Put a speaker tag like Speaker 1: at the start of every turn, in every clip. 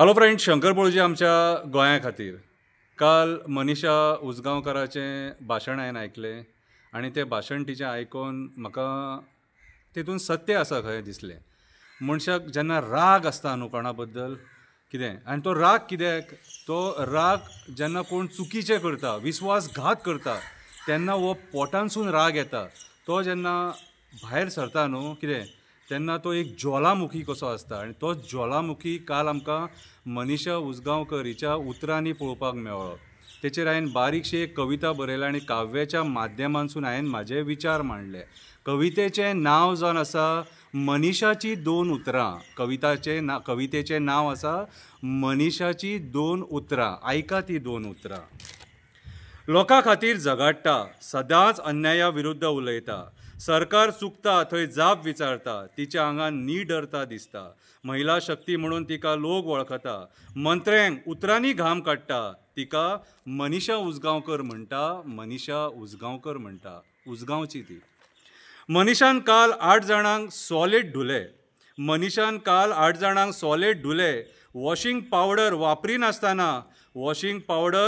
Speaker 1: Hello friend, Shankar बोळजी आमच्या गोंया खातीर काल मनीषा उजगांवकाराचें भाशण हांवें आयकलें आनी तें भाशण तिचें आयकून म्हाका तितून सत्य आसा खंय दिसलें. मनशाक जेन्ना राग आसता न्हू कोणा बद्दल कितें, आनी तो राग कित्याक, तो राग जेन्ना कोण चुकीचें करता, विस्वासघात करता, तेन्ना हो पोटांसून राग येता. तो जेन्ना भायर सरता न्हू कितें, तेन्ना तो एक ज्वालामुखी कसो आसता. आनी तो ज्वालामुखी काल आमकां मनीषा उजगांवकर हिच्या उतरांनी पळोवपाक मेळ्ळो. तेचेर हांवें बारीकशी एक कविता बरयल्या आनी काव्याच्या माध्यमांतसून हांवें म्हाजे विचार मांडले. कवितेचें नांव जावन आसा मनीषाची दोन उतरां. कवितेचें नांव आसा मनीषाची दोन उतरां. आयका ती दोन उतरां. लोकां खातीर झगडटा, सदांच अन्याया विरुद्ध उलयता. सरकार चुकता थंय जाप विचारता. तिच्या आंगान निडरता दिसता. महिला शक्ती म्हणून तिका लोक वळखता. मंत्र्यांक उतरांनी घाम काडटा. तिका मनीषा उजगांवकर म्हणटा, मनीषा उजगांवकर म्हणटा. उजगांवची ती. मनीषान काल 8 जाणांक सॉलिड धुले. मनीषान काल 8 जाणांक सॉलिड धुले. वॉशिंग पावडर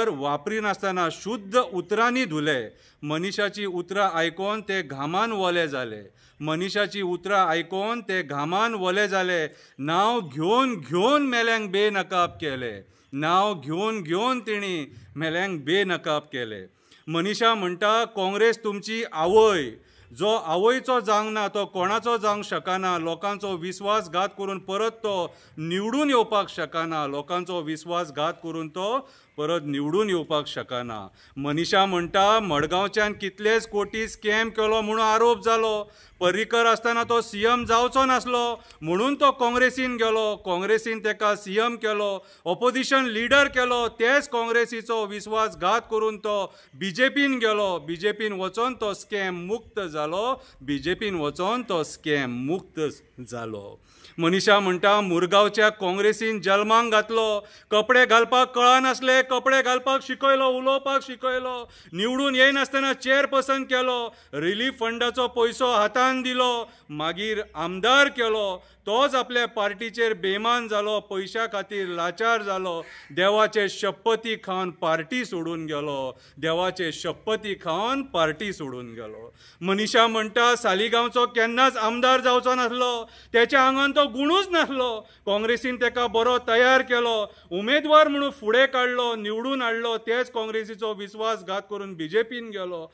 Speaker 1: वापरी नासतना शुद्ध उतरांनी धुले. मनीषाची उतरां आयकोन ते घामान वले जाले. मनीषाची उतरां आयकोन ते घामान वले जाले. नांव घेवन घेवन मेल्यांक बेनकाब केले. नांव घेवन घेवन तिणी मेल्यांक बेनकाब केले. मनीषा म्हणटा, काँग्रेस तुमची आवय. जो आवयचो जावंक ना तो कोणाचो जावंक शकना. लोकांचो विस्वासघात करून परत तो निवडून येवपाक शकना. लोकांचो विस्वासघात करून तो परत निवडून येवपाक शकना. मनीषा म्हणटा, मडगांवच्यान कितलेच कोटी स्कॅम केलो म्हणून आरोप जालो. पर्रीकर आसतना तो सीएम जावचो नासलो म्हणून तो काँग्रेसीन गेलो. काँग्रेसीन तेका सीएम केलो, ऑपोजिशन लिडर केलो. तेच काँग्रेसीचो विस्वासघात करून तो बीजेपीन गेलो. बीजेपीन वचोन तो स्कॅम मुक्त जालो. बीजेपीन वचोन तो स्कॅम मुक्त जालो. मनीषा म्हणटा, मुरगांवच्या काँग्रेसीन जल्माक घातलो. कपडे घालपाक कळनासले, कपडे घालपाक शिकयलो, उलोवपाक शिकयलो. निवडून येयनासतना चेअरपर्सन केलो. रिलीफ फंडाचो पयसो हातान दिलो. मागीर आमदार केलो. तोच आपल्या पार्टीचेर बेमान जालो. पयशा खातीर लाचार जालो. देवाचे शपथी खावन पार्टी सोडून गेलो. देवाचे शपथी खावन पार्टी सोडून गेलो. मनीषा म्हणटा, सालिगांवचो केन्नाच आमदार जावचो नासलो. त्याच्या आंगान तो गुणूच नासलो. काँग्रेसीन तेका बरो तयार केलो. उमेदवार म्हणून फुडें काडलो, निवडून हाडलो. तेच काँग्रेसीचो विस्वासघात करून बीजेपीन गेलो.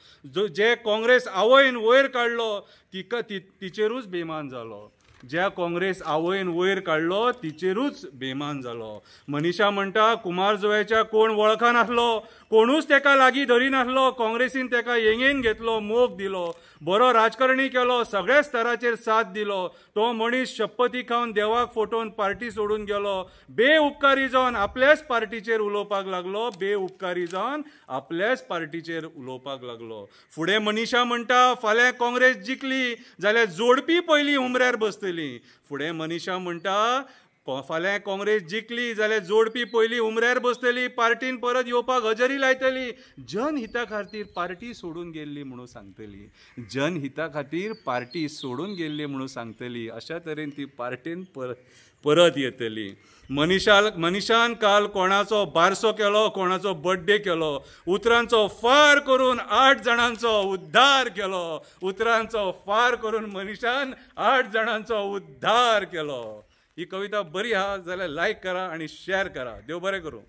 Speaker 1: जे काँग्रेस आवयन वयर काडलो तिचेरूच बेमान जालो. ज्या काँग्रेस आवयन वयर काडलो तिचेरूच बेमान जालो. मनीषा म्हणटा, कुमारजुव्याच्या कोण वळखा नासलो. कोणूच तेका लागीं धरिनासलो. काँग्रेसीन तेका येंगेन घेतलो, मोग दिलो. बरो राजकारणी केलो. सगळ्या स्तराचेर साथ दिलो. तो मनीस शपथी खावन देवाक फोटोवन पार्टी सोडून गेलो. बेउपकारी जावन आपल्याच पार्टीचेर उलोवपाक लागलो. बेउपकारी जावन आपल्याच पार्टीचेर उलोवपाक लागलो. फुडें मनीषा म्हणटा, फाल्यां काँग्रेस जिखली जाल्यार जोडपी पयलीं उमऱ्यार बसतली. फुडें मनीषा म्हणटा, फाल्यां काँग्रेस जिखली जाल्यार जोडपी पयलीं उमऱ्यार बसतली. पार्टीन परत येवपाक हजेरी लायतली. जनहिता खातीर पार्टी सोडून गेल्ली म्हणून सांगतली. जनहिता खातीर पार्टी सोडून गेल्ली म्हणून सांगतली. अशा तरेन ती पार्टीन परत येतली. मनीषान काल कोणाचो बारसो केलो, कोणाचो बर्थडे केलो. उतरांचो फार करून 8 जाणांचो उद्धार केलो. उतरांचो फार करून मनीषान 8 जाणांचो उद्धार केलो. ही कविता बरी आहा जाल्यार लायक करा आणि शेअर करा. देव बरें करूं.